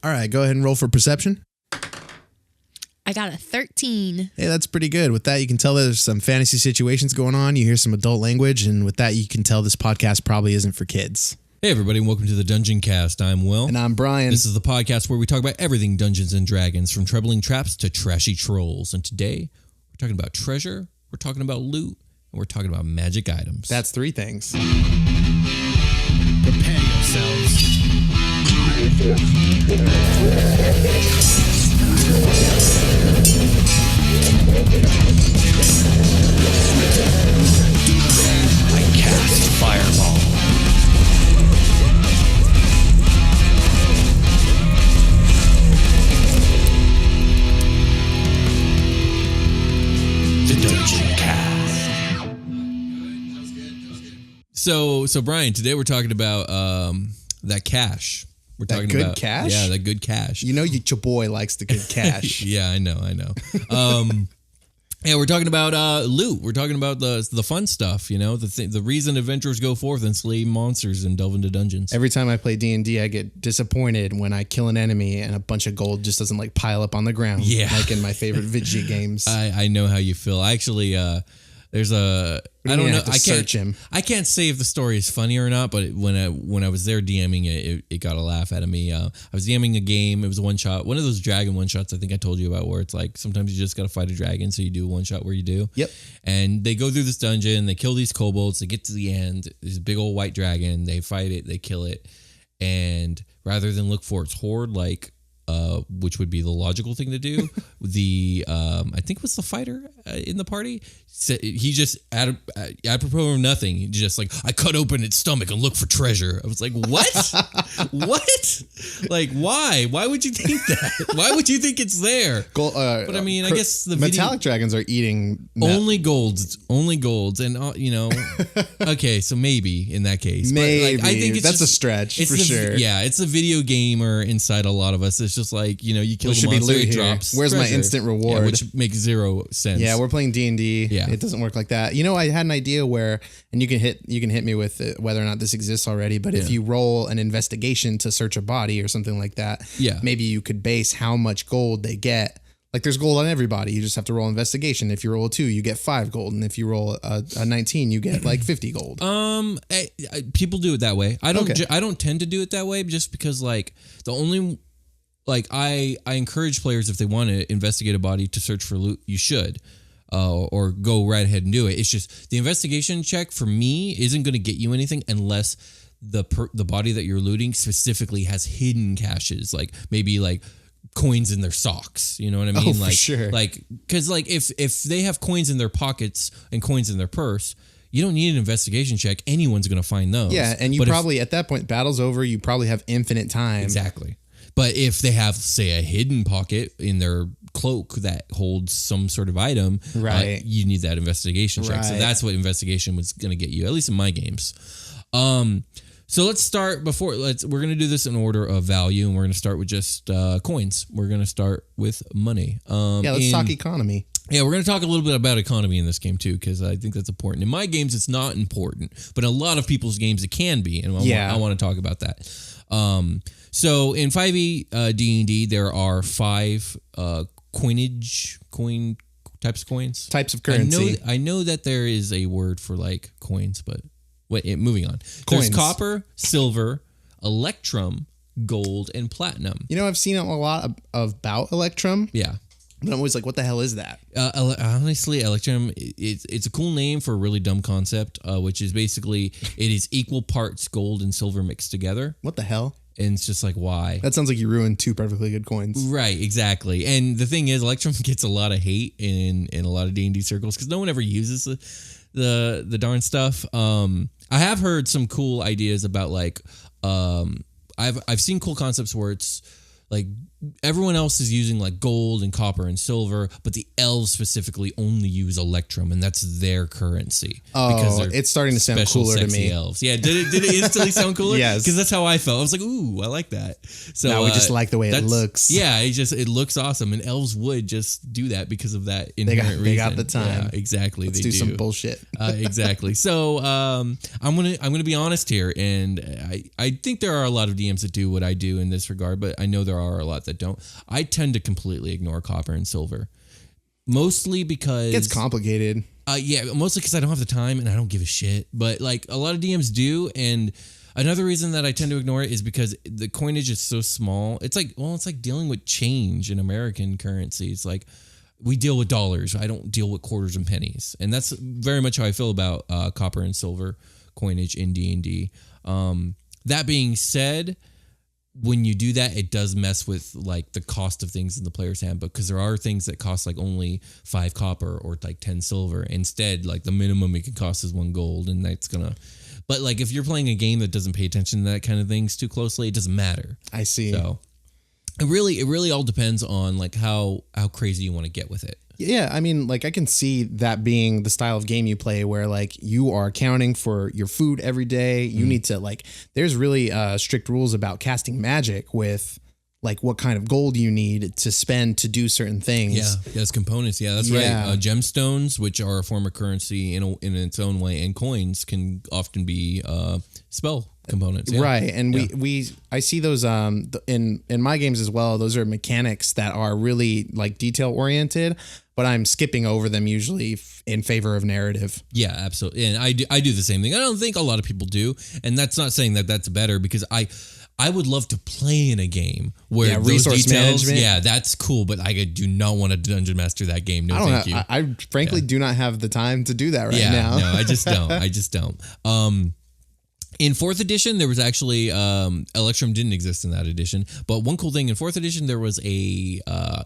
All right, go ahead and roll for perception. I got a 13. Hey, that's pretty good. With that, you can tell there's some fantasy situations going on. You hear some adult language, and with that, you can tell this podcast probably isn't for kids. Hey, everybody, and welcome to the Dungeoncast. I'm Will. And I'm Brian. This is the podcast where we talk about everything Dungeons and Dragons, from troubling traps to trashy trolls. And today, we're talking about treasure, we're talking about loot, and we're talking about magic items. That's three things. Prepare yourselves. I cast Fireball. The Dungeoncast. So Brian, today we're talking about that cash. We're That talking good about cash? Yeah, that good cash. You know your boy likes the good cash. Yeah, I know. Yeah, we're talking about loot. We're talking about the fun stuff, you know, the reason adventurers go forth and slay monsters and delve into dungeons. Every time I play D&D, I get disappointed when I kill an enemy and a bunch of gold just doesn't like pile up on the ground. Yeah. Like in my favorite video games. I know how you feel. Actually, there's a I don't know. I can't search him. I can't say if the story is funny or not, but when I was there DMing it got a laugh out of me. I was DMing a game. It was a one shot, one of those dragon one shots I think I told you about, where it's like sometimes you just got to fight a dragon, so you do a one shot where you do. Yep. And they go through this dungeon, they kill these kobolds, they get to the end. There's a big old white dragon. They fight it, they kill it, and rather than look for its horde, which would be the logical thing to do, I think it was the fighter in the party, he just apropos of nothing, he just like, I cut open its stomach and look for treasure. I was like, what? What? Like, why would you think that? Why would you think it's there? But I mean, I guess the metallic dragons are eating only golds, and you know, okay, so maybe in that case, maybe. But, like, I think it's that's a stretch for sure. Yeah, it's a video gamer inside a lot of us. It's just like, you know, you kill the monster, it drops Where's treasure. my instant reward? Yeah, which makes zero sense. Yeah, we're playing D&D. Yeah. It doesn't work like that. You know, I had an idea where, and you can hit me with it, whether or not this exists already, but if you roll an investigation to search a body or something like that, maybe you could base how much gold they get. Like there's gold on everybody. You just have to roll investigation. If you roll a 2, you get 5 gold. And if you roll a 19, you get like 50 gold. People do it that way. I don't tend to do it that way just because like the only, like I encourage players, if they want to investigate a body to search for loot, you should. Or go right ahead and do it. It's just the investigation check for me isn't going to get you anything unless the body that you're looting specifically has hidden caches, like maybe like coins in their socks. You know what I mean? Oh, like, for sure. Like, because like if they have coins in their pockets and coins in their purse, you don't need an investigation check. Anyone's going to find those. Yeah, and you probably at that point, battle's over. You probably have infinite time. Exactly. But if they have, say, a hidden pocket in their cloak that holds some sort of item, right, you need that investigation check. Right. So that's what investigation was going to get you, at least in my games. So let's start we're going to do this in order of value, and we're going to start with just coins. We're going to start with money. Let's talk economy. Yeah, we're going to talk a little bit about economy in this game too, because I think that's important. In my games, it's not important, but in a lot of people's games, it can be, and I want to talk about that. So in 5e D&D, there are 5 types of coins. Types of currency. I know that there is a word for like coins, but moving on. Coins. There's copper, silver, electrum, gold, and platinum. You know, I've seen a lot about electrum. Yeah. But I'm always like, what the hell is that? Honestly, electrum, it's a cool name for a really dumb concept, which is basically it is equal parts gold and silver mixed together. What the hell? And it's just like, why? That sounds like you ruined 2 perfectly good coins. Right, exactly. And the thing is, electrum gets a lot of hate in a lot of D&D circles because no one ever uses the darn stuff. I have heard some cool ideas about like I've seen cool concepts where it's like everyone else is using like gold and copper and silver, but the elves specifically only use electrum, and that's their currency. Oh, it's starting to sound cooler to me. Elves. Yeah, did it instantly sound cooler? Yes, because that's how I felt. I was like, ooh, I like that. So now we just like the way it looks. Yeah, it looks awesome, and elves would just do that because of that inherent reason. They got the time. Yeah, exactly. Let's do some bullshit. Exactly. So I'm gonna be honest here, and I think there are a lot of DMs that do what I do in this regard, but I know there are a lot that don't. I tend to completely ignore copper and silver, mostly because It gets complicated. Mostly because I don't have the time and I don't give a shit. But like a lot of DMs do, and another reason that I tend to ignore it is because the coinage is so small. It's like dealing with change in American currencies. Like we deal with dollars. I don't deal with quarters and pennies, and that's very much how I feel about copper and silver coinage in D&D. That being said, when you do that, it does mess with like the cost of things in the player's handbook, because there are things that cost like only 5 copper or like 10 silver. Instead, like the minimum it can cost is 1 gold, and that's gonna. But like if you're playing a game that doesn't pay attention to that kind of things too closely, it doesn't matter. I see. So it really all depends on like how crazy you want to get with it. Yeah, I mean, like I can see that being the style of game you play where like you are accounting for your food every day. You need to like, there's really strict rules about casting magic with like what kind of gold you need to spend to do certain things. Yeah, there's components. Yeah, that's right. Gemstones, which are a form of currency in its own way, and coins can often be spell components. Yeah. Right. And I see those in my games as well. Those are mechanics that are really like detail oriented, but I'm skipping over them usually in favor of narrative. Yeah, absolutely. And I do the same thing. I don't think a lot of people do. And that's not saying that that's better, because I would love to play in a game where those resource details, management. that's cool, but I do not want to dungeon master that game. No, thank you. I frankly do not have the time to do that right now. No, I just don't. I just don't. In 4th edition, there was actually Electrum didn't exist in that edition, but one cool thing in 4th edition, there was a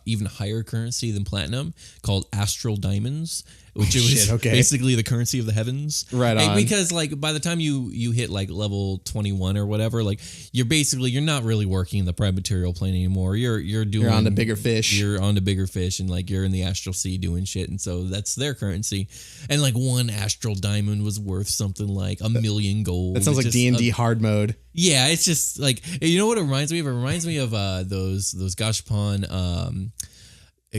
even higher currency than platinum called Astral Diamonds, which was basically the currency of the heavens. Right on. Because like by the time you hit like level 21 or whatever, like you're not really working in the prime material plane anymore. You're on the bigger fish. You're on the bigger fish, and like you're in the astral sea doing shit, and so that's their currency. And like one astral diamond was worth something like 1 million gold. That sounds like D&D hard mode. Yeah, it's just like, you know what it reminds me of? It reminds me of those Gashapon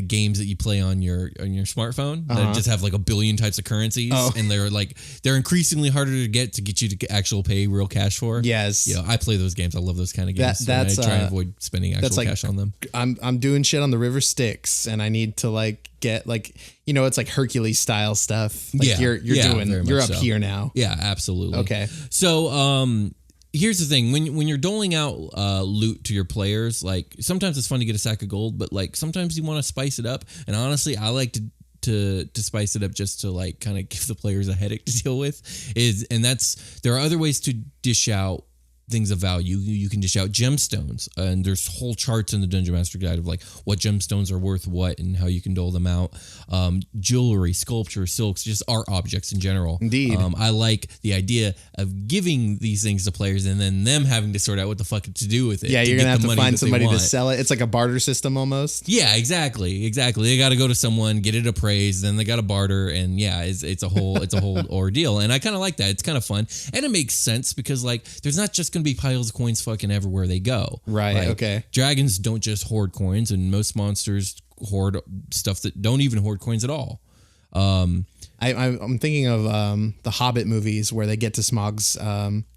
games that you play on your smartphone that just have like a billion types of currencies, and they're increasingly harder to get you to actual pay real cash for. Yes, I play those games. I love those kind of games. That's I try and avoid spending actual cash on them. I'm doing shit on the river Styx, and I need to like get like, it's like Hercules style stuff. Like you're up here now. Yeah, absolutely. Okay, so here's the thing: when you're doling out loot to your players, like sometimes it's fun to get a sack of gold, but like sometimes you want to spice it up. And honestly, I like to spice it up just to like kind of give the players a headache to deal with. There are other ways to dish out things of value. You can dish out gemstones, and there's whole charts in the Dungeon Master Guide of like what gemstones are worth what and how you can dole them out. Jewelry, sculpture, silks, just art objects in general. Indeed. I like the idea of giving these things to players and then them having to sort out what the fuck to do with it. Yeah, you're gonna have to find somebody to sell it. It's like a barter system almost. Yeah, exactly. They got to go to someone, get it appraised, then they got to barter, and it's a whole ordeal. And I kind of like that. It's kind of fun, and it makes sense because like there's not just gonna be piles of coins fucking everywhere they go. Right. Like, okay. Dragons don't just hoard coins, and most monsters hoard stuff that don't even hoard coins at all. I'm thinking of the Hobbit movies where they get to Smaug's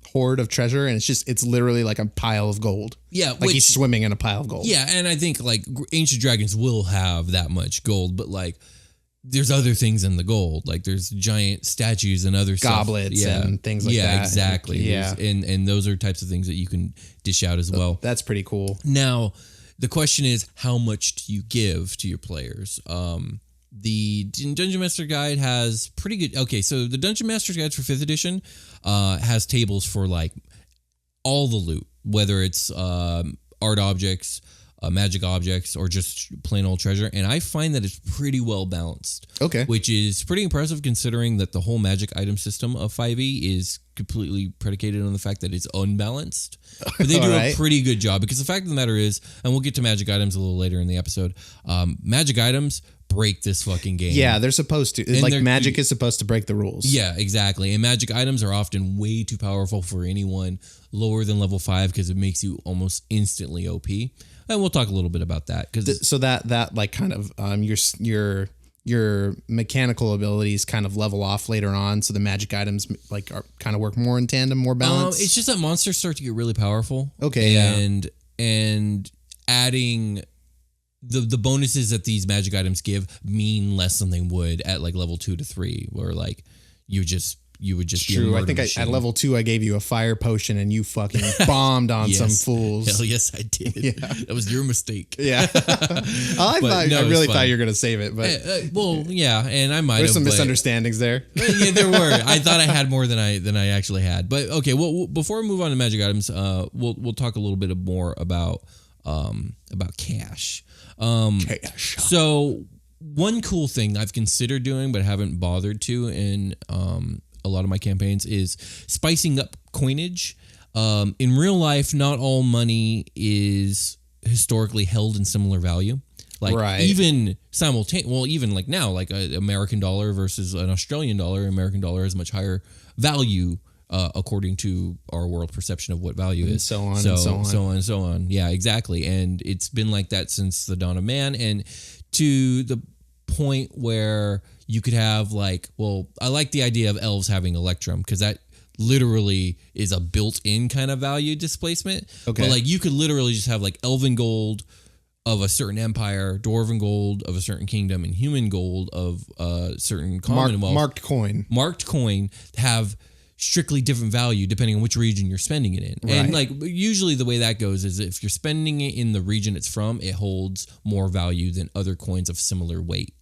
hoard of treasure, and it's literally like a pile of gold. Yeah, like he's swimming in a pile of gold. Yeah, and I think like ancient dragons will have that much gold, but like there's other things in the gold, like there's giant statues and other goblets and things like that. Yeah, exactly. Yeah, and those are types of things that you can dish out as well. That's pretty cool. Now, the question is, how much do you give to your players? The Dungeon Master Guide has pretty good. Okay, so the Dungeon Master's Guide for 5th edition has tables for like all the loot, whether it's art objects, magic objects, or just plain old treasure, and I find that it's pretty well balanced. Okay, which is pretty impressive considering that the whole magic item system of 5e is completely predicated on the fact that it's unbalanced. But they do a pretty good job, because the fact of the matter is, and we'll get to magic items a little later in the episode, magic items break this fucking game. Yeah, they're supposed to. And like magic is supposed to break the rules. Yeah, exactly. And magic items are often way too powerful for anyone lower than level 5 because it makes you almost instantly OP. And we'll talk a little bit about that. So that like kind of your mechanical abilities kind of level off later on. So the magic items like are kind of work more in tandem, more balanced. It's just that monsters start to get really powerful. Okay, and adding the bonuses that these magic items give mean less than they would at like level 2 to 3, where like you would just True. I think at level 2 I gave you a fire potion and you fucking bombed on some fools. Hell yes, I did. Yeah. That was your mistake. Yeah. I really thought you were gonna save it, but and I might. There's some misunderstandings there. Yeah, there were. I thought I had more than I actually had. But okay, well, before we move on to magic items, we'll talk a little bit more about cash. So one cool thing I've considered doing but haven't bothered to in a lot of my campaigns is spicing up coinage. In real life, not all money is historically held in similar value. Like even even like now, like an American dollar versus an Australian dollar, American dollar has much higher value according to our world perception of what value is. So on. Yeah, exactly. And it's been like that since the dawn of man, and to the point where you could have like, I like the idea of elves having Electrum because that literally is a built-in kind of value displacement. Okay. But like you could literally just have like elven gold of a certain empire, dwarven gold of a certain kingdom, and human gold of a certain commonwealth. Marked coin have strictly different value depending on which region you're spending it in. Right. And like usually the way that goes is if you're spending it in the region it's from, it holds more value than other coins of similar weight.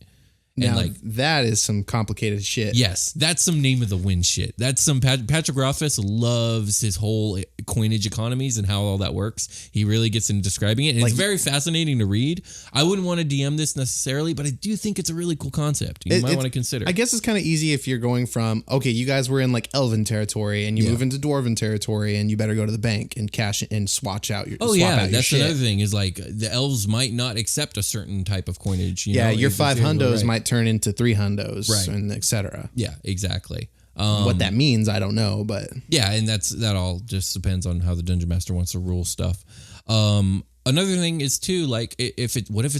Now, and like that is some complicated shit. Yes, that's some name of the wind shit. That's some Patrick Rothfuss loves his whole coinage economies and how all that works. He really gets into describing it, and it's very fascinating to read. I wouldn't want to DM this necessarily, but I do think it's a really cool concept. You might want to consider. I guess it's kind of easy if you're going from you guys were in like elven territory and you move into dwarven territory, and you better go to the bank and cash and swatch out your. That's another thing is like the elves might not accept a certain type of coinage. Your 5 hundos might turn into 3 hundos, and etc. Yeah, exactly. What that means, I don't know, but yeah, and that all just depends on how the dungeon master wants to rule stuff. Another thing is too, like what if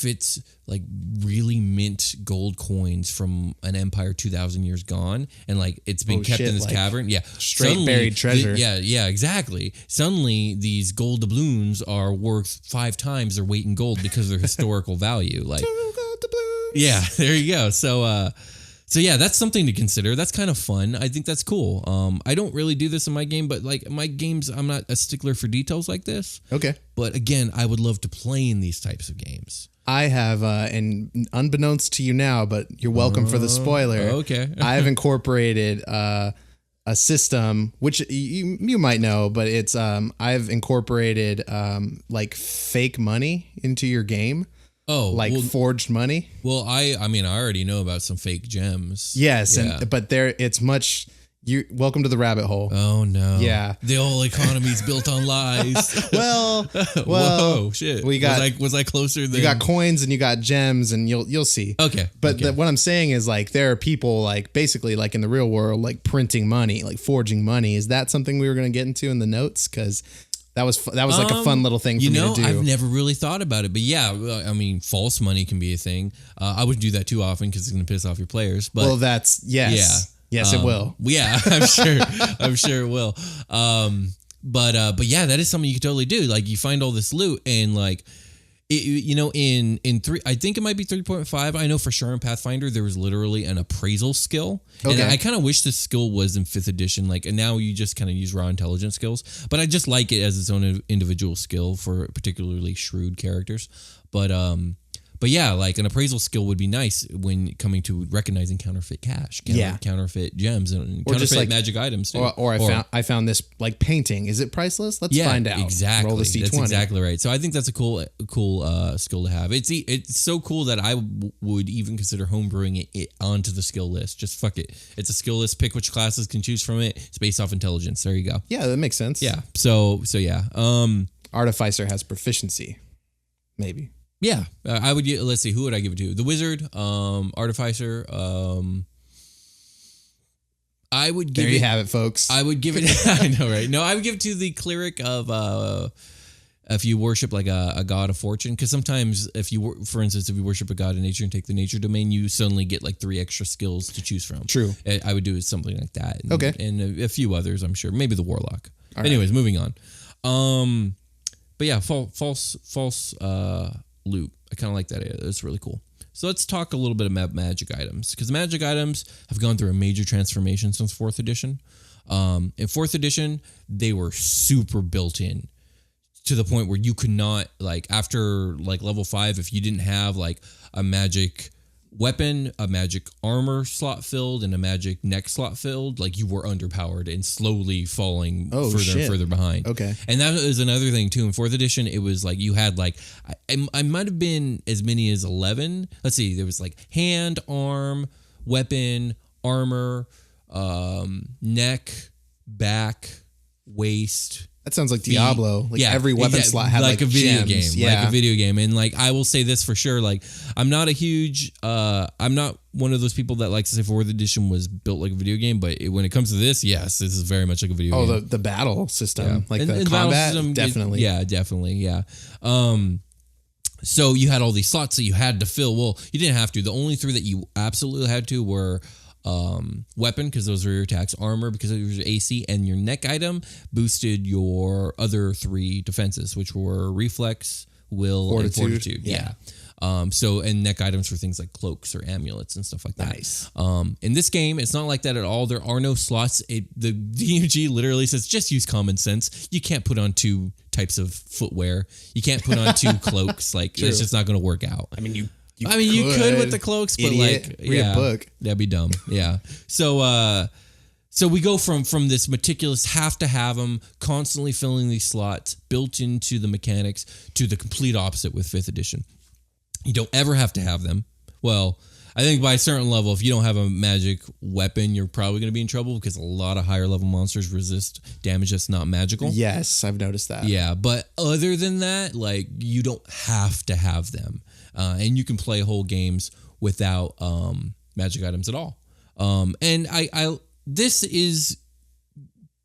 it's like really mint gold coins from an empire 2,000 years gone, and like it's been kept in this cavern. Yeah, straight buried treasure. Yeah, exactly. Suddenly, these gold doubloons are worth 5 times their weight in gold because of their historical value. Like, yeah, there you go. So yeah, that's something to consider. That's kind of fun. I think that's cool. I don't really do this in my game, but like my games, I'm not a stickler for details like this. Okay. But again, I would love to play in these types of games. I have, and unbeknownst to you now, but you're welcome for the spoiler. Okay. I've incorporated a system, which you might know, but it's I've incorporated like fake money into your game. Oh, like forged money. Well, I mean, I already know about some fake gems. Yes, yeah. But it's much. Welcome to the rabbit hole. Oh no. Yeah, the whole economy's built on lies. well, whoa, shit. We got. Was I closer than? You got coins and you got gems, and you'll see. Okay. But what I'm saying is like there are people like basically like in the real world like printing money, like forging money. Is that something we were going to get into in the notes? Because that was like a fun little thing for me to do. I've never really thought about it, but yeah, I mean, false money can be a thing. I wouldn't do that too often because it's going to piss off your players. But well, that's yes. Yeah. Yes, it will. Yeah, I'm sure. I'm sure it will. But yeah, that is something you could totally do. Like you find all this loot and like, in 3, I think it might be 3.5. I know for sure in Pathfinder there was literally an appraisal skill, and I kind of wish this skill was in 5th edition. Like, and now you just kind of use raw intelligence skills, but I just like it as its own individual skill for particularly shrewd characters. But yeah, like an appraisal skill would be nice when coming to recognizing counterfeit cash, counterfeit gems, and counterfeit just like, magic items too. Or I found this like painting. Is it priceless? Let's find out. Exactly. Roll this D20. That's exactly right. So I think that's a cool skill to have. It's so cool that I would even consider homebrewing it onto the skill list. Just fuck it. It's a skill list. Pick which classes can choose from it. It's based off intelligence. There you go. Yeah, that makes sense. Yeah. So yeah. Artificer has proficiency. Maybe. Yeah, I would. Let's see, who would I give it to? The wizard, artificer. I would give. There you have it, folks. I would give it. I know, right? No, I would give it to the cleric of. If you worship like a god of fortune, because sometimes for instance, if you worship a god of nature and take the nature domain, you suddenly get like 3 extra skills to choose from. True. I would do something like that. And, okay. And a few others, I'm sure. Maybe the warlock. Anyways, moving on. But But yeah, false loot. I kind of like that idea. It's really cool. So let's talk a little bit about magic items, because magic items have gone through a major transformation since 4th edition. In 4th edition, they were super built in to the point where you could not, like, after like level 5, if you didn't have like a magic weapon, a magic armor slot filled, and a magic neck slot filled, like, you were underpowered and slowly falling further and further behind. Okay. And that is another thing too. In 4th edition, it was like you had like, I might have been as many as 11. Let's see, there was like hand, arm, weapon, armor, neck, back, waist. That sounds like Diablo. Like every weapon slot had like a video gems. game. Like a video game. And like, I will say this for sure. Like, I'm not one of those people that likes to say 4th edition was built like a video game, but when it comes to this, yes, this is very much like a video game. Oh, the battle system. Like the combat system, definitely. Definitely. Yeah. So you had all these slots that you had to fill. Well, you didn't have to. The only 3 that you absolutely had to were weapon, because those were your attacks, armor because it was your AC, and your neck item boosted your other 3 defenses, which were reflex, will, and fortitude. Yeah. So, and neck items for things like cloaks or amulets and stuff like that. Nice. In this game, it's not like that at all. There are no slots. The DMG literally says, just use common sense. You can't put on 2 types of footwear. You can't put on 2 cloaks. Like, it's just not going to work out. I mean, you could with the cloaks, but idiot. Like, read a book. That'd be dumb. Yeah. So we go from this meticulous have to have them, constantly filling these slots built into the mechanics, to the complete opposite with 5th edition. You don't ever have to have them. Well, I think by a certain level, if you don't have a magic weapon, you're probably going to be in trouble, because a lot of higher level monsters resist damage that's not magical. Yes, I've noticed that. Yeah, but other than that, like, you don't have to have them. And you can play whole games without magic items at all. And this is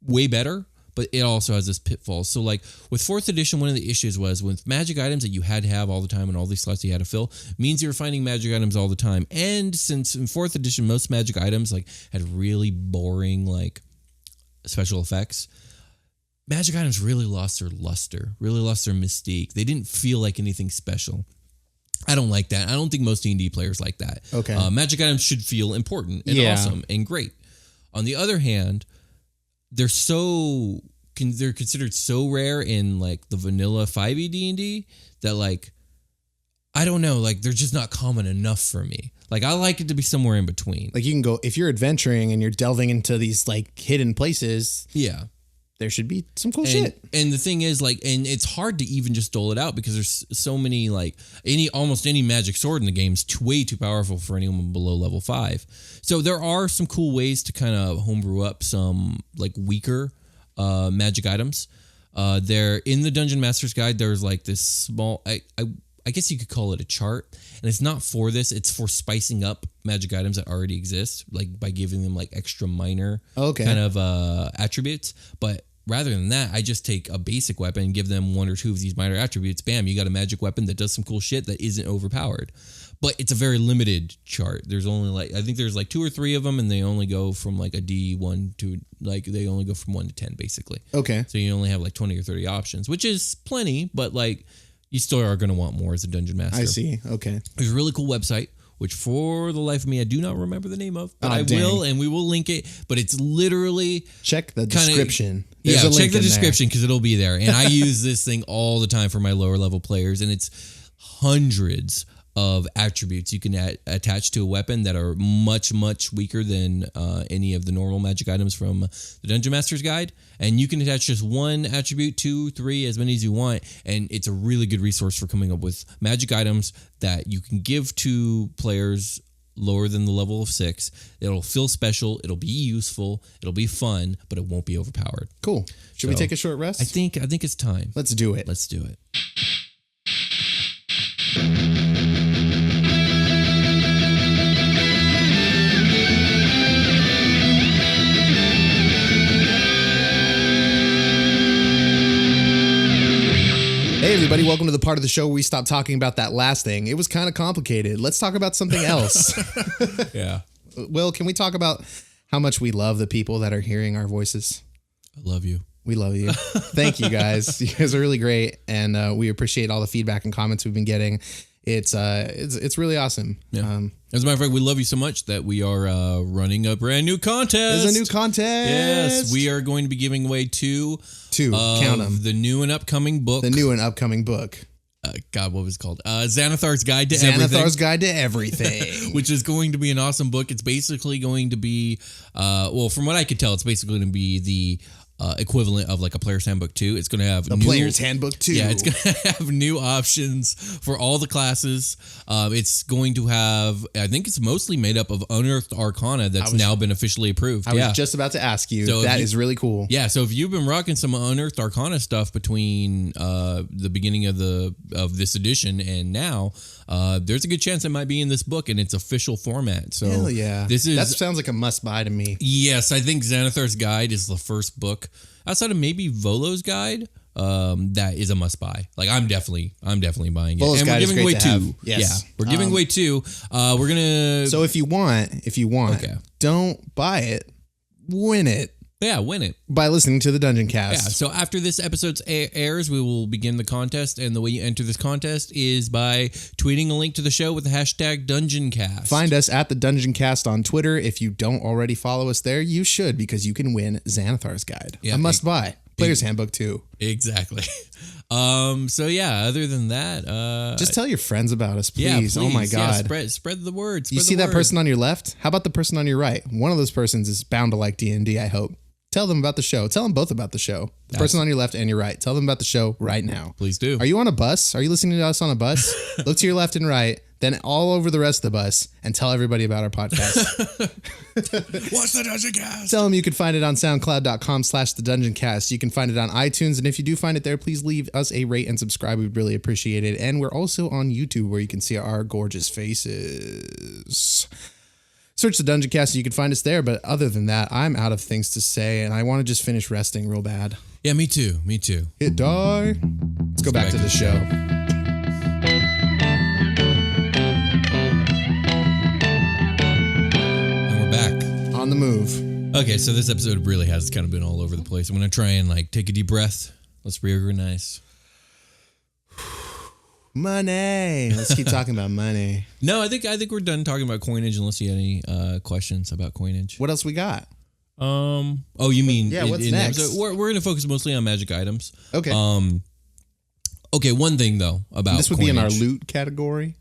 way better, but it also has this pitfall. So like with 4th edition, one of the issues was with magic items that you had to have all the time and all these slots you had to fill, means you were finding magic items all the time. And since in 4th edition, most magic items like had really boring like special effects, magic items really lost their luster, really lost their mystique. They didn't feel like anything special. I don't like that. I don't think most D&D players like that. Okay. Magic items should feel important and awesome and great. On the other hand, they're considered so rare in like the vanilla 5e D&D that like, I don't know, like they're just not common enough for me. Like I like it to be somewhere in between. Like you can go, if you're adventuring and you're delving into these like hidden places. Yeah. There should be some cool shit. And the thing is, like, and it's hard to even just dole it out because there's so many, like, almost any magic sword in the game is way too powerful for anyone below level 5. So there are some cool ways to kind of homebrew up some, like, weaker magic items. There, in the Dungeon Master's Guide, there's, like, this small, I guess you could call it a chart. And it's not for this. It's for spicing up magic items that already exist, like, by giving them, like, extra minor kind of attributes. But rather than that, I just take a basic weapon and give them 1 or 2 of these minor attributes. Bam, you got a magic weapon that does some cool shit that isn't overpowered. But it's a very limited chart. There's only like, I think there's like 2 or 3 of them, and they only go from like a D1 to like, they only go from 1 to 10 basically. Okay. So you only have like 20 or 30 options, which is plenty, but like you still are going to want more as a dungeon master. I see. Okay. There's a really cool website, which for the life of me, I do not remember the name of, but I will, and we will link it. But it's literally... Check the description. Check the description because it'll be there. And I use this thing all the time for my lower level players, and it's hundreds of attributes you can attach to a weapon that are much, much weaker than any of the normal magic items from the Dungeon Master's Guide. And you can attach just 1 attribute, 2, 3, as many as you want. And it's a really good resource for coming up with magic items that you can give to players lower than the level of 6. It'll feel special. It'll be useful. It'll be fun, but it won't be overpowered. Cool. Should we take a short rest? I think it's time. Let's do it. Let's do it. Hey everybody, welcome to the part of the show where we stop talking about that last thing. It was kind of complicated. Let's talk about something else. Yeah. Will, can we talk about how much we love the people that are hearing our voices? I love you. We love you. Thank you guys. You guys are really great, and we appreciate all the feedback and comments we've been getting. It's really awesome. Yeah. As a matter of fact, we love you so much that we are running a brand new contest. There's a new contest. Yes, we are going to be giving away two count them. The new and upcoming book. God, what was it called? Xanathar's Guide to Everything. Xanathar's Guide to Everything. Which is going to be an awesome book. It's basically going to be, from what I could tell, it's basically going to be the equivalent of like a player's handbook 2. It's going to have player's handbook 2. Yeah, it's going to have new options for all the classes. It's going to have, I think it's mostly made up of unearthed arcana that's now been officially approved. I was just about to ask you. So that is really cool. Yeah, so if you've been rocking some unearthed arcana stuff between the beginning of this edition and now, there's a good chance it might be in this book in its official format. So hell yeah, that sounds like a must buy to me. Yes, I think Xanathar's Guide is the first book outside of maybe Volo's Guide. That is a must buy. Like I'm definitely buying it. Volo's and we're giving away 2. Yes. Yeah, we're giving away 2. We're gonna. So if you want, don't buy it, win it. Yeah, win it. By listening to the Dungeoncast. Yeah, so after this episode airs, we will begin the contest, and the way you enter this contest is by tweeting a link to the show with the hashtag Dungeoncast. Find us at the Dungeoncast on Twitter. If you don't already follow us there, you should, because you can win Xanathar's Guide. Yeah, a must-buy. Player's Handbook 2. Exactly. So yeah, other than that... just tell your friends about us, please. Yeah, please. Oh my God. Yeah, spread the word. You see that person on your left? How about the person on your right? One of those persons is bound to like D&D, I hope. Tell them about the show. Tell them both about the show. The person on your left and your right. Tell them about the show right now. Please do. Are you on a bus? Are you listening to us on a bus? Look to your left and right, then all over the rest of the bus, and tell everybody about our podcast. What's the Dungeoncast? Tell them you can find it on soundcloud.com/the Dungeoncast. You can find it on iTunes, and if you do find it there, please leave us a rate and subscribe. We'd really appreciate it. And we're also on YouTube, where you can see our gorgeous faces. Search the Dungeoncast and you can find us there. But other than that, I'm out of things to say, and I want to just finish resting real bad. Yeah, me too. Hit die. Let's go back to the show. And we're back. On the move. Okay, so this episode really has kind of been all over the place. I'm going to try and take a deep breath. Let's reorganize. Money. Let's keep talking about money. No, I think we're done talking about coinage unless you have any questions about coinage. What else we got? You mean what's next? We're going to focus mostly on magic items. Okay. Okay, one thing though about this would coinage. be in our loot category.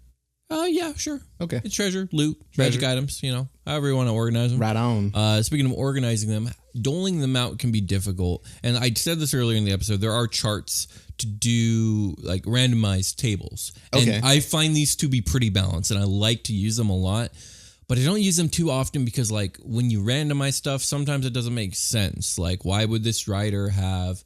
Yeah, sure. Okay. It's treasure, loot, magic items, however you want to organize them. Right on. Speaking of organizing them, doling them out can be difficult. And I said this earlier in the episode, there are charts to do randomized tables. And okay. I find these to be pretty balanced and I like to use them a lot. But I don't use them too often because when you randomize stuff, sometimes it doesn't make sense. Why would this rider have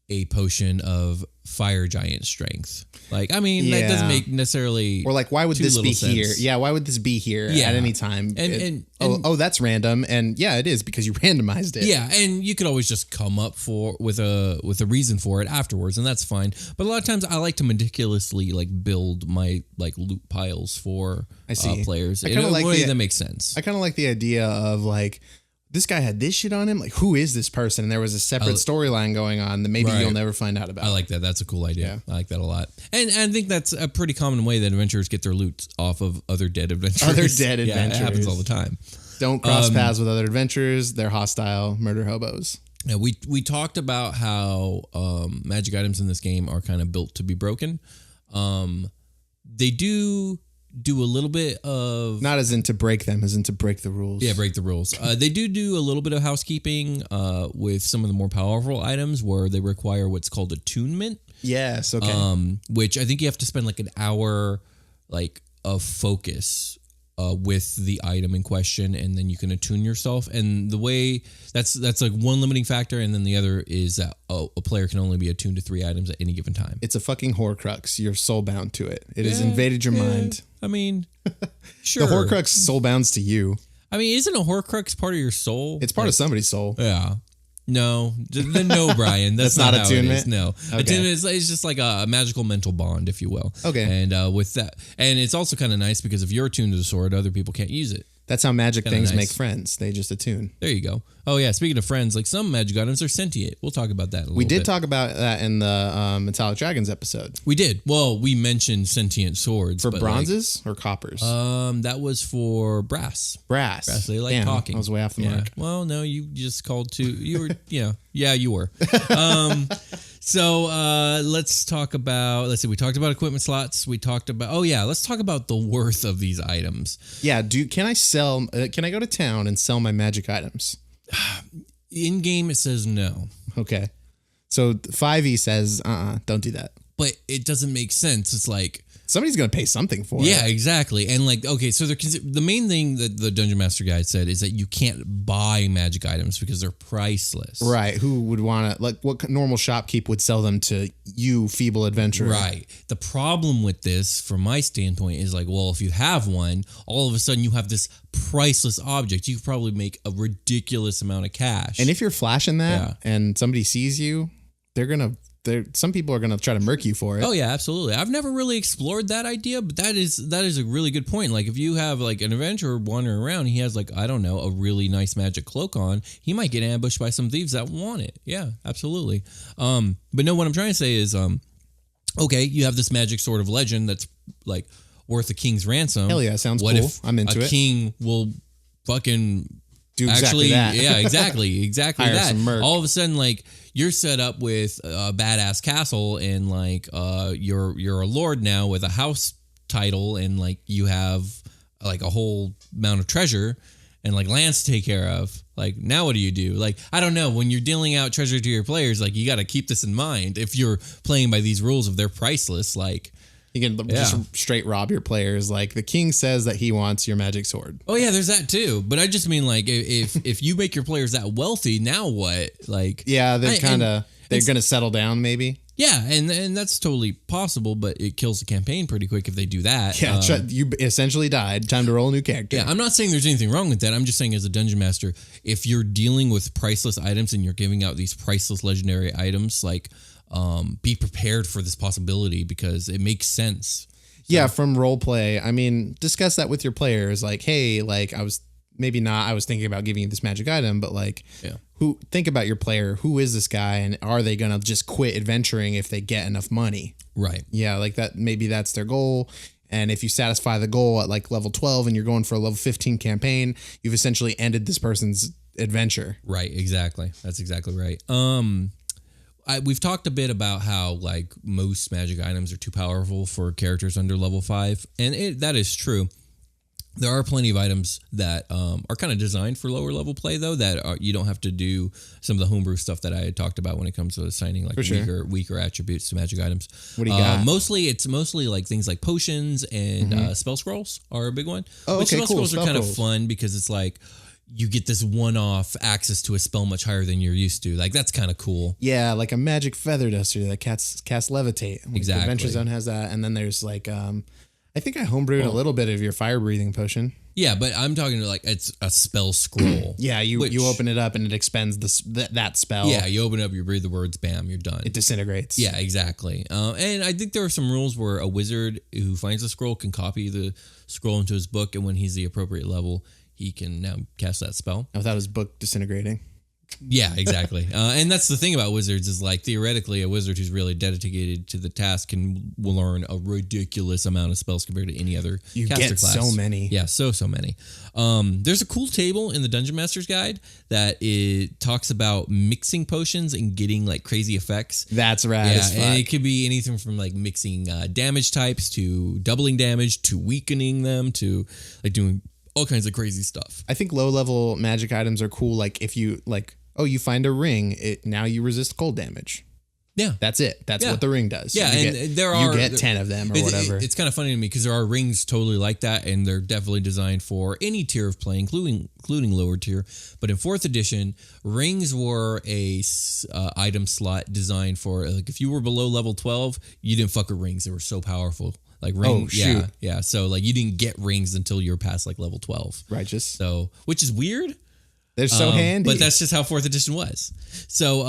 a potion of fire giant strength? That doesn't make necessarily. Or why would this be sense. here? Yeah, why would this be here at any time? And that's random. And yeah, it is because you randomized it. Yeah, and you could always just come up with a reason for it afterwards, and that's fine. But a lot of times I like to meticulously build my loot piles for players in a way that makes sense. I kind of like the idea of this guy had this shit on him. Who is this person? And there was a separate storyline going on that maybe you'll never find out about. I like that. That's a cool idea. Yeah. I like that a lot. And I think that's a pretty common way that adventurers get their loot off of other dead adventurers. Yeah, it happens all the time. Don't cross paths with other adventurers. They're hostile murder hobos. Yeah, we talked about how magic items in this game are kind of built to be broken. They do a little bit of... Not as in to break them, as in to break the rules. Yeah, break the rules. They do a little bit of housekeeping with some of the more powerful items where they require what's called attunement. Yes, okay. Which I think you have to spend an hour of focus with the item in question, and then you can attune yourself. And the way that's one limiting factor, and then the other is that a player can only be attuned to 3 items at any given time. It's a fucking Horcrux. You're soul bound to it. It has invaded your mind. Sure. The Horcrux soul bounds to you. Isn't a Horcrux part of your soul? It's part of somebody's soul. Yeah. No, Brian. That's not attunement. How it is. No, okay. Attunement is just like a magical mental bond, if you will. Okay. And with that, and it's also kind of nice because if you're attuned to the sword, other people can't use it. That's how magic Kinda things nice. make friends. They just attune. There you go. Oh yeah, speaking of friends, like some magic items are sentient. We'll talk about that in a We little did bit. talk about that in the Metallic Dragons episode. We did. Well, we mentioned sentient swords. For but bronzes or coppers? that was for brass. Brass. They like Damn, talking. I was way off the Yeah. mark. Well, no, you just called two. You were, yeah, you were. So let's talk about. Let's see. We talked about equipment slots. We talked about. Oh yeah, let's talk about the worth of these items. Yeah, can I sell? Can I go to town and sell my magic items? In game, it says no, Okay, so 5e says, don't do that. but it doesn't make sense. It's like. Somebody's gonna pay something for it. Yeah, exactly. And like, okay, so the main thing that the Dungeon Master Guide said is that you can't buy magic items because they're priceless. Right. Who would want to, like, what normal shopkeep would sell them to you, feeble adventurer? Right. The problem with this, from my standpoint, is like, well, if you have one, all of a sudden you have this priceless object. You could probably make a ridiculous amount of cash. And if you're flashing that Yeah. and somebody sees you, some people are gonna try to murk you for it. Oh yeah, absolutely. I've never really explored that idea, but that is a really good point. Like if you have like an adventurer wandering around, he has like, I don't know, a really nice magic cloak on, he might get ambushed by some thieves that want it. Yeah, absolutely. But no, what I'm trying to say is, okay, you have this magic sword of legend that's like worth a king's ransom. Hell yeah, sounds what cool. If I'm into a it. king will fucking Do exactly that. Yeah, exactly Hire that. some merc. All of a sudden, like you're set up with a badass castle, and like you're a lord now with a house title, and like you have like a whole amount of treasure and like lands to take care of. Like now, what do you do? Like I don't know. When you're dealing out treasure to your players, like you got to keep this in mind. If you're playing by these rules of they're priceless, like. You can just straight rob your players. Like the king says that he wants your magic sword. Oh yeah, there's that too. But I just mean like if you make your players that wealthy, now what? Like Yeah, they're gonna settle down maybe. Yeah, and that's totally possible, but it kills the campaign pretty quick if they do that. Yeah, you essentially died. Time to roll a new character. Yeah, I'm not saying there's anything wrong with that. I'm just saying as a dungeon master, if you're dealing with priceless items and you're giving out these priceless legendary items, like be prepared for this possibility because it makes sense. Yeah, from role play. I mean, discuss that with your players. Like, hey, like I was thinking about giving you this magic item, but like, think about your player. Who is this guy, and are they gonna just quit adventuring if they get enough money? Right. Yeah, like that. Maybe that's their goal. And if you satisfy the goal at like level 12 and you're going for a level 15 campaign, you've essentially ended this person's adventure. Right. Exactly. That's exactly right. We've talked a bit about how like most magic items are too powerful for characters under level 5, and that is true. There are plenty of items that are kind of designed for lower level play, though, that you don't have to do some of the homebrew stuff that I had talked about when it comes to assigning like weaker attributes to magic items. What do you got? It's mostly like things like potions and spell scrolls are a big one. Oh, okay, spell cool. scrolls are kind of fun because it's like you get this one-off access to a spell much higher than you're used to. Like that's kind of cool. Yeah, like a magic feather duster that casts levitate. Like Exactly. The Adventure Zone has that, and then there's like I think I homebrewed a little bit of your fire breathing potion. Yeah, but I'm talking like it's a spell scroll. Yeah, you open it up and it expends that spell. Yeah, you open it up, you breathe the words, bam, you're done. It disintegrates. Yeah, exactly. And I think there are some rules where a wizard who finds a scroll can copy the scroll into his book, and when he's the appropriate level, he can now cast that spell. Without his book disintegrating. Yeah, exactly. And that's the thing about wizards is like theoretically a wizard who's really dedicated to the task will learn a ridiculous amount of spells compared to any other You caster get class. so many. Yeah, so many. There's a cool table in the Dungeon Master's Guide that it talks about mixing potions and getting like crazy effects. That's rad as fuck. And it could be anything from like mixing damage types to doubling damage to weakening them to like doing all kinds of crazy stuff. I think low level magic items are cool. Like if you you find a ring, now you resist cold damage. Yeah. That's it. That's what the ring does. Yeah, you and you get 10 of them or whatever. It's kind of funny to me because there are rings totally like that, and they're definitely designed for any tier of play, including lower tier. But in 4th edition, rings were a item slot designed for like if you were below level 12, you didn't fuck with rings. They were so powerful. Like rings, yeah. So like you didn't get rings until you were past like level 12. Righteous. So which is weird. They're so handy. But that's just how 4th edition was. So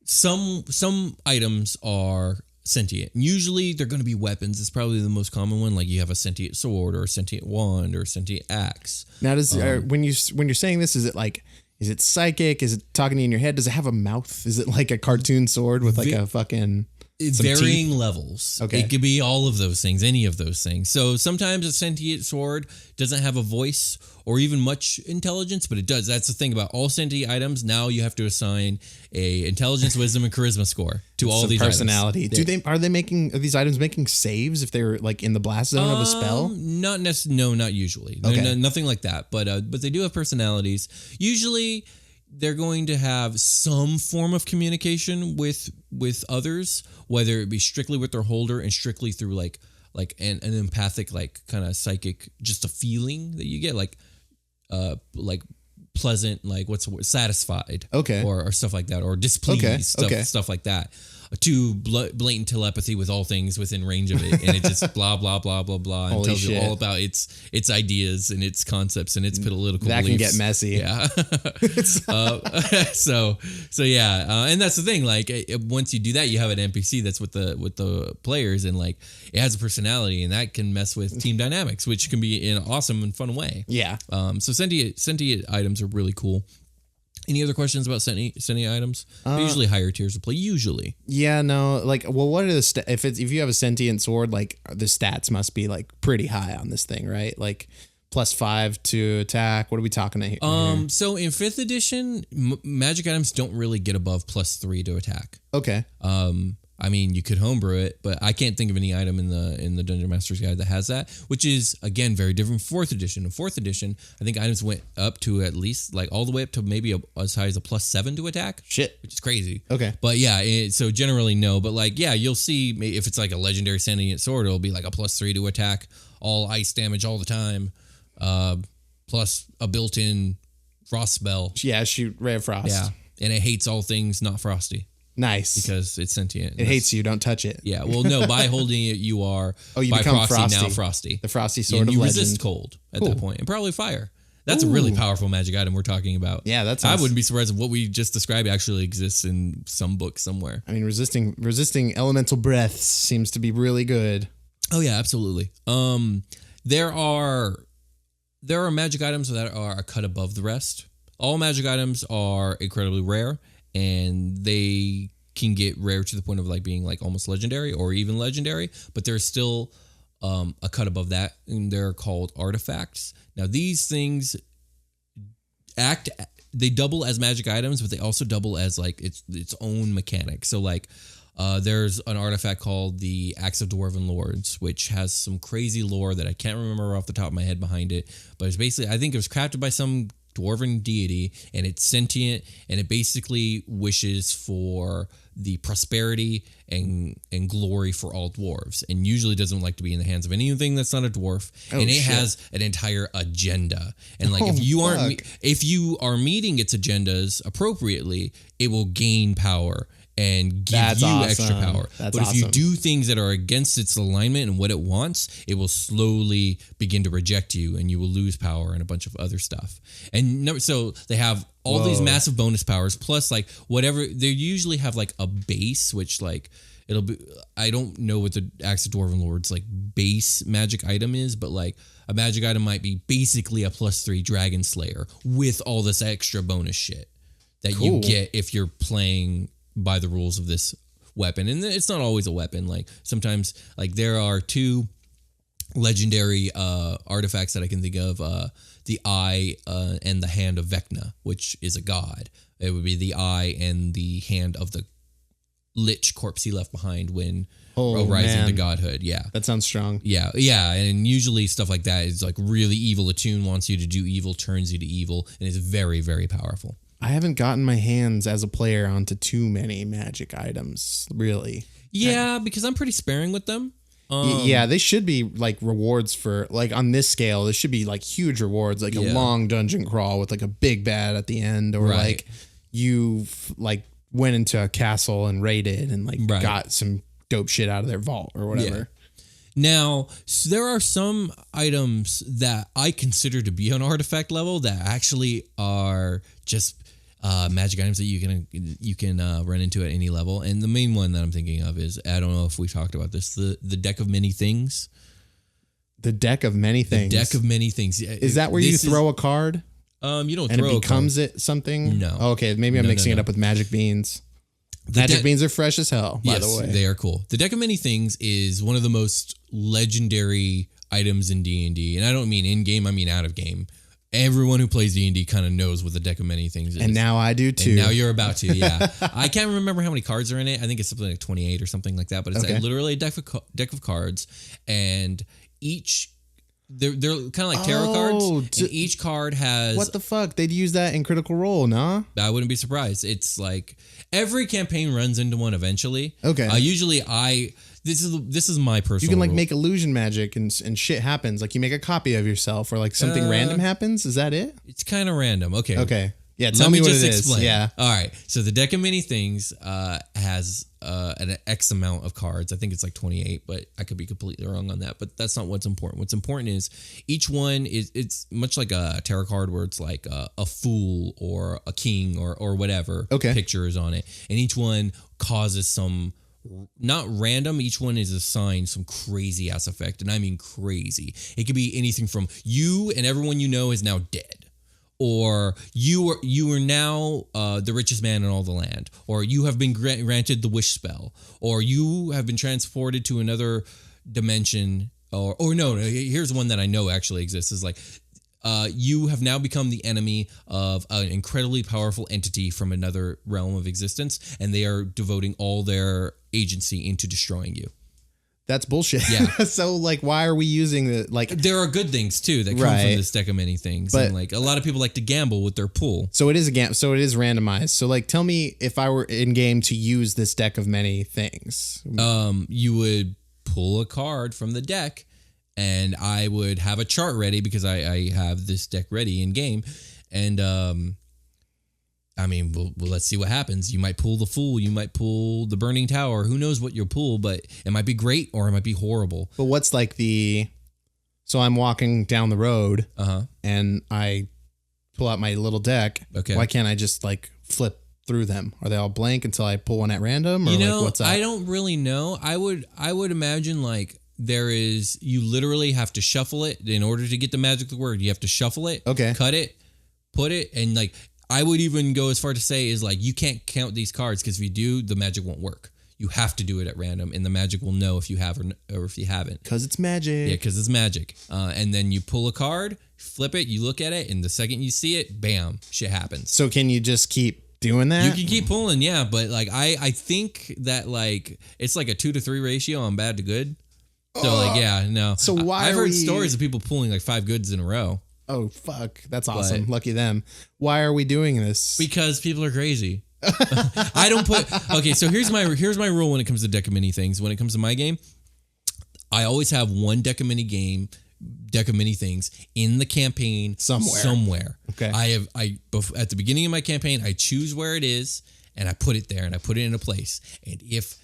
some items are sentient. Usually they're going to be weapons. It's probably the most common one. Like you have a sentient sword or a sentient wand or a sentient axe. Now, when you're saying this, is it psychic? Is it talking to you in your head? Does it have a mouth? Is it like a cartoon sword with like a fucking varying levels? Okay. It could be all of those things, any of those things. So sometimes a sentient sword doesn't have a voice or even much intelligence, but it does. That's the thing about all sentient items. Now you have to assign a intelligence, wisdom, and charisma score to all these personality. items. Are these items making saves if they're like in the blast zone of a spell? Not necessarily. No, not usually. Okay. Nothing like that. But they do have personalities. Usually, they're going to have some form of communication with others, whether it be strictly with their holder and strictly through like an empathic, like kind of psychic, just a feeling that you get, like pleasant, like what's the word, satisfied, okay, or stuff like that, or displeased, okay. stuff like that. To blatant telepathy with all things within range of it, and it just blah blah blah blah blah, and tells you all about its ideas and its concepts and its political that beliefs. Can get messy. Yeah. So yeah, and that's the thing. Like once you do that, you have an NPC that's with the players, and like it has a personality, and that can mess with team dynamics, which can be in an awesome and fun way. Yeah. So sentient items are really cool. Any other questions about sentient items? Usually higher tiers of play. Usually. Yeah, no. Like, well, what are the if you have a sentient sword, like the stats must be like pretty high on this thing, right? Like +5 to attack. What are we talking here? So in 5th edition, magic items don't really get above +3 to attack. Okay. I mean, you could homebrew it, but I can't think of any item in the Dungeon Master's Guide that has that, which is, again, very different from 4th edition. In 4th edition, I think items went up to at least, like, all the way up to maybe as high as a +7 to attack. Shit. Which is crazy. Okay. But, yeah, so generally, no. But, like, yeah, you'll see if it's, like, a legendary sentient sword, it'll be, like, a +3 to attack, all ice damage all the time, plus a built-in frost spell. Yeah, shoot ray of frost. Yeah, and it hates all things not frosty. Nice. Because it's sentient. It hates you. Don't touch it. Yeah. Well, no. By holding it, you are you by become proxy frosty. now frosty. The frosty sword of you legend. resist cold at that point, and probably fire. That's a really powerful magic item we're talking about. Yeah, that's. I wouldn't be surprised if what we just described actually exists in some book somewhere. I mean, resisting elemental breaths seems to be really good. Oh yeah, absolutely. There are magic items that are a cut above the rest. All magic items are incredibly rare, and they can get rare to the point of like being like almost legendary or even legendary, but there's still a cut above that, and they're called artifacts. Now these things they double as magic items, but they also double as like its own mechanic. So like there's an artifact called the Axe of Dwarven Lords, which has some crazy lore that I can't remember off the top of my head behind it, but it's basically, I think it was crafted by some dwarven deity, and it's sentient, and it basically wishes for the prosperity and glory for all dwarves, and usually doesn't like to be in the hands of anything that's not a dwarf. And it has an entire agenda, and like if you are meeting its agendas appropriately, it will gain power and give extra power. But if you do things that are against its alignment and what it wants, it will slowly begin to reject you, and you will lose power and a bunch of other stuff. And so they have all these massive bonus powers, plus like whatever, they usually have like a base, which like it'll be, I don't know what the Axe of Dwarven Lords like base magic item is, but like a magic item might be basically a +3 Dragon Slayer with all this extra bonus shit that you get if you're playing by the rules of this weapon. And it's not always a weapon. Like sometimes, like there are 2 legendary artifacts that I can think of, the eye and the hand of Vecna, which is a god. It would be the eye and the hand of the lich corpse he left behind when rising to godhood. Yeah, that sounds strong. Yeah, and usually stuff like that is like really evil. A tune wants you to do evil, turns you to evil, and is very, very powerful. I haven't gotten my hands as a player onto too many magic items, really. Yeah, because I'm pretty sparing with them. Yeah, they should be like rewards for like on this scale. There should be like huge rewards, like a long dungeon crawl with like a big bad at the end, or like you like went into a castle and raided and like got some dope shit out of their vault or whatever. Yeah. Now, so there are some items that I consider to be on artifact level that actually are just magic items that you can run into at any level. And the main one that I'm thinking of is, I don't know if we talked about this, the deck of many things. The deck of many things. The deck of many things. Is that where you throw a card? You don't and throw it becomes it something? No. Oh, okay, maybe I'm mixing it up with magic beans. Magic beans are fresh as hell, by the way. They are cool. The deck of many things is one of the most legendary items in D&D. And I don't mean in-game, I mean out of game. Everyone who plays D&D kind of knows what the deck of many things is. And now I do too. And now you're about to, yeah. I can't remember how many cards are in it. I think it's something like 28 or something like that. But it's literally a deck of cards. And they're kind of like tarot cards. And each card has... What the fuck? They'd use that in Critical Role, nah? I wouldn't be surprised. It's like every campaign runs into one eventually. Okay. This is my personal. You can like rule. make illusion magic and shit happens. Like you make a copy of yourself or like something random happens. Is that it? It's kind of random. Okay. Okay. Yeah. Tell me what it is. Yeah. All right. So the deck of many things has an X amount of cards. I think it's like 28, but I could be completely wrong on that. But that's not what's important. What's important is each one it's much like a tarot card where it's like a fool or a king or whatever picture is on it, and each one causes some. Not random, each one is assigned some crazy ass effect, and I mean crazy. It could be anything from you and everyone you know is now dead, or you are now the richest man in all the land, or you have been granted the wish spell, or you have been transported to another dimension, or no, here's one that I know actually exists, is like you have now become the enemy of an incredibly powerful entity from another realm of existence, and they are devoting all their agency into destroying you. That's bullshit. Yeah. So like, why are we using the like? There are good things too that come from this deck of many things, but, and like a lot of people like to gamble with their pool. So it is so it is randomized. So like, tell me if I were in game to use this deck of many things. You would pull a card from the deck. And I would have a chart ready because I have this deck ready in game. And I mean, well, let's see what happens. You might pull the Fool. You might pull the Burning Tower. Who knows what you'll pull, but it might be great or it might be horrible. But what's like so I'm walking down the road and I pull out my little deck. Okay. Why can't I just like flip through them? Are they all blank until I pull one at random? Or like what's that? I don't really know. I would imagine like, you literally have to shuffle it in order to get the magic word. You have to shuffle it, cut it, put it, and like I would even go as far to say is like you can't count these cards because if you do, the magic won't work. You have to do it at random, and the magic will know if you have or if you haven't. Because it's magic. Yeah, because it's magic. And then you pull a card, flip it, you look at it, and the second you see it, bam, shit happens. So can you just keep doing that? You can keep pulling, yeah, but like I think that like it's like a 2 to 3 ratio on bad to good. So like, yeah, no. So why I've heard stories of people pulling like 5 goods in a row. Oh, fuck. That's awesome. Lucky them. Why are we doing this? Because people are crazy. I don't okay, so here's my rule when it comes to deck of many things. When it comes to my game, I always have one deck of many things in the campaign somewhere. Okay. At the beginning of my campaign, I choose where it is and I put it there and I put it in a place. And if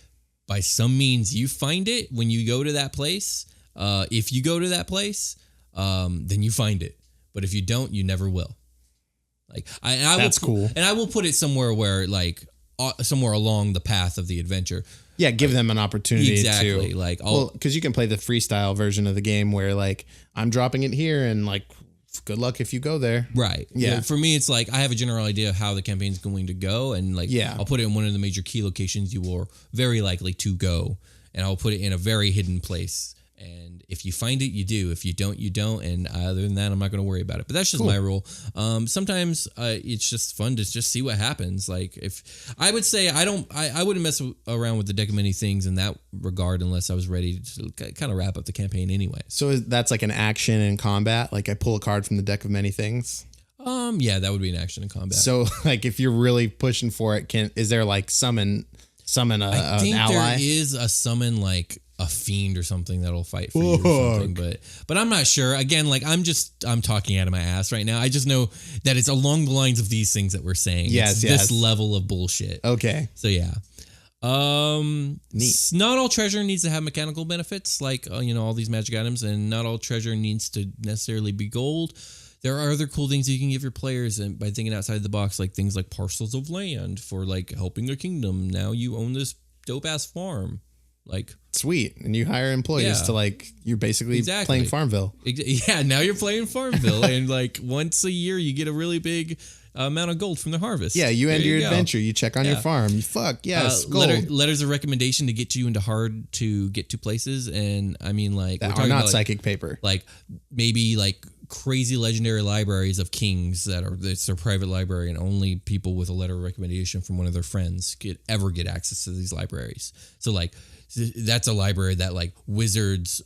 by some means you find it when you go to that place, then you find it. But if you don't, you never will. Like that's cool. And I will put it somewhere where like somewhere along the path of the adventure. Yeah, give them an opportunity exactly. to Like, because you can play the freestyle version of the game where like I'm dropping it here and like good luck if you go there. Right. Yeah. For me, it's like I have a general idea of how the campaign's going to go, and like I'll put it in one of the major key locations you are very likely to go, and I'll put it in a very hidden place. And if you find it, you do. If you don't, you don't. And other than that, I'm not going to worry about it. But that's just my rule. Sometimes it's just fun to just see what happens. Like if I would say I wouldn't mess around with the deck of many things in that regard unless I was ready to kind of wrap up the campaign anyway. So that's like an action in combat. Like I pull a card from the deck of many things. Yeah, that would be an action in combat. So like if you're really pushing for it, is there like summon an ally? I think there is a summon like a fiend or something that'll fight for you or something, but I'm not sure. Again, like I'm talking out of my ass right now. I just know that it's along the lines of these things that we're saying. Yes, this level of bullshit. Okay. So yeah. Neat. Not all treasure needs to have mechanical benefits like all these magic items, and not all treasure needs to necessarily be gold. there are other cool things you can give your players, and by thinking outside the box, like things like parcels of land for like helping a kingdom. Now you own this dope ass farm. Like sweet, and you hire employees to like you're basically playing Farmville. Yeah, now you're playing Farmville, and like once a year you get a really big amount of gold from the harvest. Yeah, you end your adventure. You check on your farm. You gold. Letters of recommendation to get you into hard to get to places, and I mean like that are not about, psychic paper. Like maybe like crazy legendary libraries of kings it's their private library, and only people with a letter of recommendation from one of their friends ever get access to these libraries. So like. That's a library that like wizards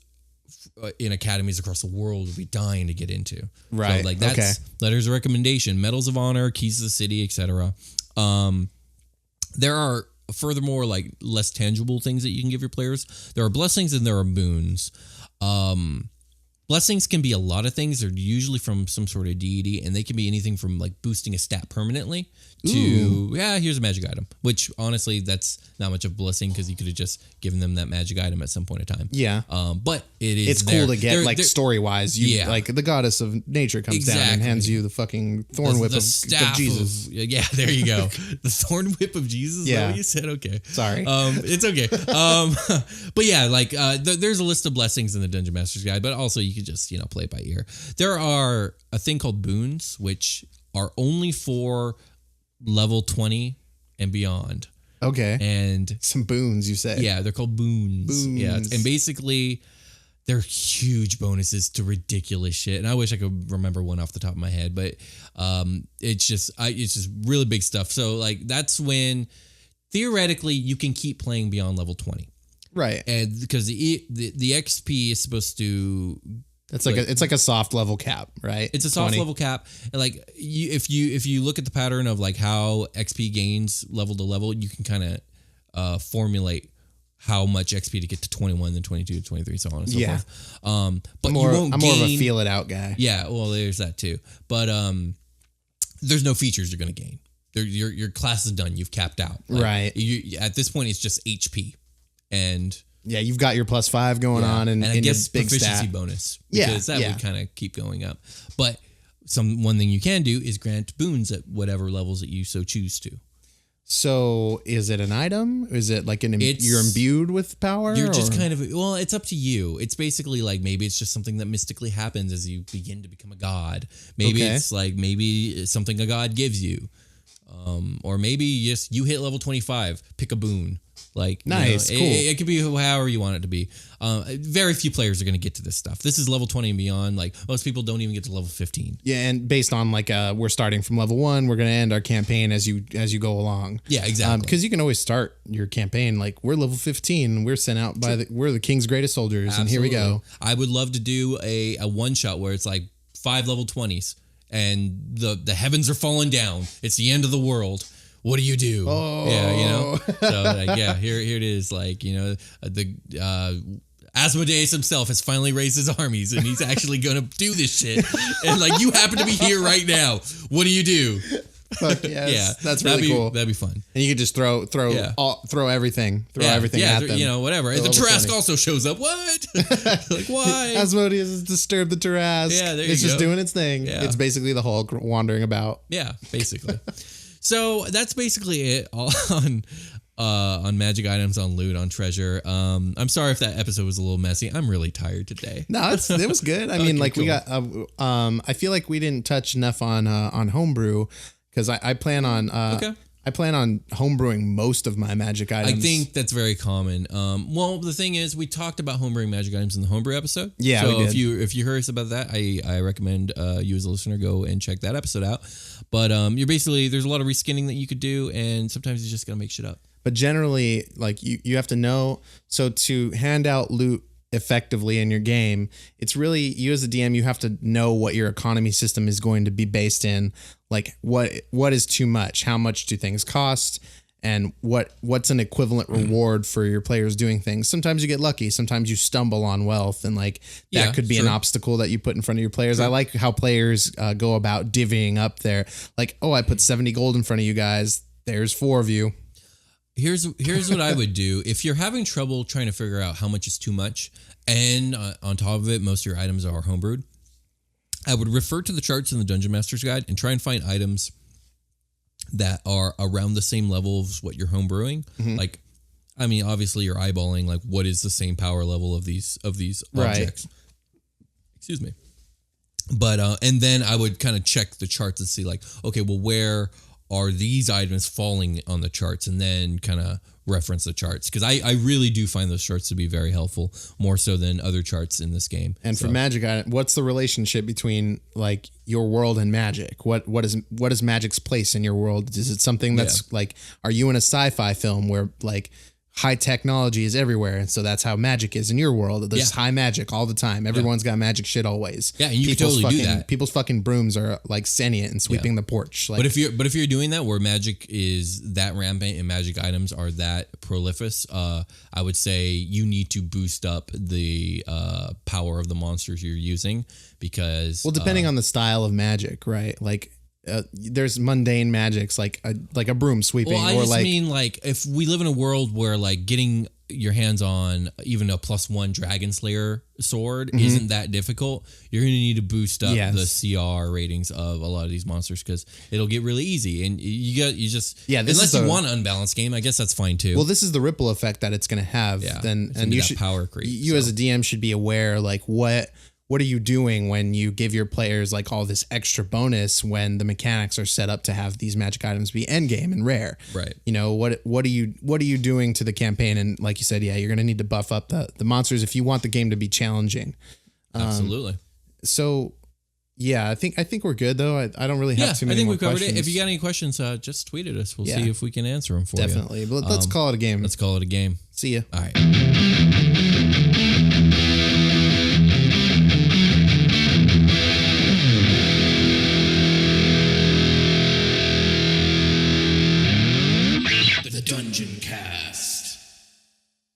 in academies across the world would be dying to get into. Right. So like that's letters of recommendation, medals of honor, keys to the city, etc. There are furthermore like less tangible things that you can give your players. There are blessings and there are boons. Blessings can be a lot of things. They're usually from some sort of deity, and they can be anything from like boosting a stat permanently to, here's a magic item, which honestly, that's not much of a blessing because you could have just given them that magic item at some point in time. Yeah. But it's cool to get like story-wise. Like the goddess of nature comes down and hands you the fucking thorn whip of Jesus. There you go. The thorn whip of Jesus? Is that what you said? Okay. Sorry. It's okay. But yeah, like there's a list of blessings in the Dungeon Master's Guide, but also you could just, play it by ear. There are a thing called boons, which are only for level 20 and beyond. Okay. And some boons, you say? Yeah, they're called boons. Yeah, and basically they're huge bonuses to ridiculous shit. And I wish I could remember one off the top of my head, but it's just really big stuff. So like that's when theoretically you can keep playing beyond level 20. Right. And because the XP is supposed to it's like a soft level cap, right? It's a soft 20. Level cap. And like if you look at the pattern of like how XP gains level to level, you can kind of formulate how much XP to get to 21, then 22, 23, so on and so forth. But I'm more of a feel it out guy. Yeah, well, there's that too. But there's no features you're going to gain. Your class is done. You've capped out. Like, right. At this point, it's just HP. And yeah, you've got your +5 going on, and I guess big proficiency stat. bonus because that would kind of keep going up. But one thing you can do is grant boons at whatever levels that you so choose to. So is it an item? Is it like you're imbued with power? You're just kind of it's up to you. It's basically like maybe it's just something that mystically happens as you begin to become a god. Maybe it's like it's something a god gives you, or maybe you hit level 25, pick a boon. Like nice, cool. It could be however you want it to be. Very few players are going to get to this stuff. This is level 20 and beyond. Like most people don't even get to level 15. Yeah, and based on like we're starting from level 1, we're going to end our campaign as you go along. Yeah, exactly. Because you can always start your campaign like we're level 15. We're sent out by we're the king's greatest soldiers, Absolutely. And here we go. I would love to do a one shot where it's like 5 level 20s and the heavens are falling down. It's the end of the world. What do you do? Oh. Yeah, So here it is. Like, the Asmodeus himself has finally raised his armies and he's actually going to do this shit. And like, you happen to be here right now. What do you do? Fuck yes. That's really cool. That'd be fun. And you could just throw everything at them. Whatever. And the Tarrasque also shows up. What? Like, why? Asmodeus has disturbed the Tarrasque. Yeah, there you go. It's just doing its thing. Yeah. It's basically the Hulk wandering about. Yeah, basically. So that's basically it all on magic items, on loot, on treasure. I'm sorry if that episode was a little messy. I'm really tired today. No, it was good. I mean, like cool. We got. I feel like we didn't touch enough on Homebrew because I plan on. I plan on homebrewing most of my magic items. I think that's very common. Well, the thing is, we talked about homebrewing magic items in the homebrew episode. Yeah, so we did. if you heard us about that, I recommend you as a listener go and check that episode out. But you're basically there's a lot of reskinning that you could do, and sometimes you just gotta make shit up. But generally, like you have to know. So to hand out loot effectively in your game, it's really you as a DM. You have to know what your economy system is going to be based in. Like what is too much? How much do things cost? And what's an equivalent reward for your players doing things? Sometimes you get lucky. Sometimes you stumble on wealth, and like that could be an obstacle that you put in front of your players. I like how players go about divvying up their like, I put 70 gold in front of you guys. There's 4 of you. Here's what I would do if you're having trouble trying to figure out how much is too much, and on top of it, most of your items are homebrewed. I would refer to the charts in the Dungeon Master's Guide and try and find items that are around the same level as what you're homebrewing. Like, I mean, obviously you're eyeballing like what is the same power level of these objects. Excuse me. But and then I would kind of check the charts and see like, okay, well, where are these items falling on the charts, and then kind of reference the charts, because I really do find those charts to be very helpful, more so than other charts in this game. And for magic, what's the relationship between like your world and magic? What is magic's place in your world? Is it something that's like, are you in a sci-fi film where like high technology is everywhere, and so that's how magic is in your world? There's high magic all the time. Everyone's got magic shit always. Yeah, and you can totally do that. People's fucking brooms are like sentient and sweeping the porch. Like, but if you're doing that where magic is that rampant and magic items are that prolific, I would say you need to boost up the power of the monsters you're using, because depending on the style of magic, right? Like, there's mundane magics like a broom sweeping. Well, I just mean like if we live in a world where like getting your hands on even a +1 Dragon Slayer sword isn't that difficult, you're going to need to boost up the CR ratings of a lot of these monsters, because it'll get really easy, and unless you want an unbalanced game, I guess that's fine too. Well, this is the ripple effect that it's going to have. Yeah, then and you should power creep. You as a DM should be aware like what are you doing when you give your players like all this extra bonus when the mechanics are set up to have these magic items be endgame and rare? Right. You know, what are you doing to the campaign? And like you said, you're going to need to buff up the monsters if you want the game to be challenging. Absolutely. So yeah, I think we're good though. I don't really have too many more questions. I think we covered it. If you got any questions, just tweet at us. We'll see if we can answer them for you. Definitely. But let's call it a game. Let's call it a game. See ya. All right.